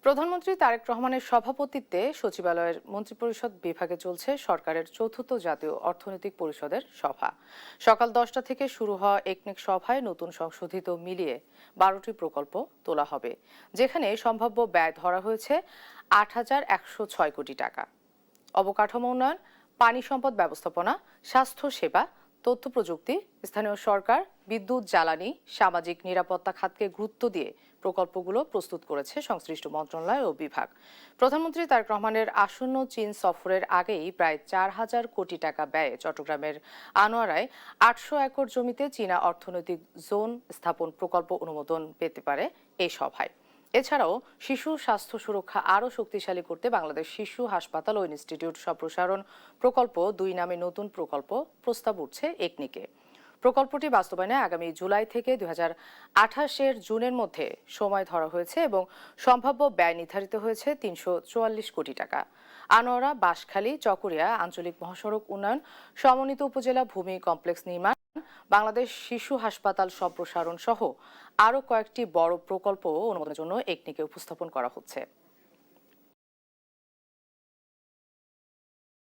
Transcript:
প্রধানমন্ত্রী তারেক রহমানের সভাপতিত্বে সচিবালয়ের মন্ত্রিপরিষদ বিভাগে চলছে সরকারের চতুর্থ জাতীয় অর্থনৈতিক পরিষদের সভা। সকাল 10টা থেকে শুরু হওয়া একনেক সভায় নতুন সংশোধিত মিলিয়ে 12টি প্রকল্প তোলা হবে, যেখানে সম্ভাব্য ব্যয় ধরা হয়েছে 8,106 কোটি টাকা। অবকাঠামো উন্নয়ন, পানি সম্পদ ব্যবস্থাপনা, স্বাস্থ্য সেবা, তথ্য প্রযুক্তি, স্থানীয় সরকার, বিদ্যুৎ, জ্বালানি, সামাজিক নিরাপত্তা খাতকে গুরুত্ব দিয়ে প্রকল্পগুলো প্রস্তুত করেছে সংশ্লিষ্ট মন্ত্রণালয় ও বিভাগ। প্রধানমন্ত্রী তারেক রহমানের আসন্ন চীন সফরের আগেই প্রায় 4,000 কোটি টাকা ব্যয়ে চট্টগ্রামের আনোয়ারায় 800 একর জমিতে চীনা অর্থনৈতিক জোন স্থাপন প্রকল্প অনুমোদন পেতে পারে এই সভায়। এছাড়াও শিশু স্বাস্থ্য সুরক্ষা আরও শক্তিশালী করতে বাংলাদেশ শিশু হাসপাতাল ও ইনস্টিটিউট সম্প্রসারণ প্রকল্প 2 নামে নতুন প্রকল্প প্রস্তাব উঠছে একনিকে। প্রকল্পটি বাস্তবায়নে আগামী জুলাই থেকে 2028 জুনের মধ্যে সময় ধরা হয়েছে এবং সম্ভাব্য ব্যয় নির্ধারিত হয়েছে 344 কোটি টাকা। আনোয়ারা, বাঁশখালী, চকরিয়া আঞ্চলিক মহাসড়ক উন্নয়ন, সমন্বিত উপজেলা ভূমি কমপ্লেক্স নির্মাণ, বাংলাদেশ শিশু হাসপাতাল সম্প্রসারণ সহ আরও কয়েকটি বড় প্রকল্প অনুমোদনের জন্য একনিকে উপস্থাপন করা হচ্ছে।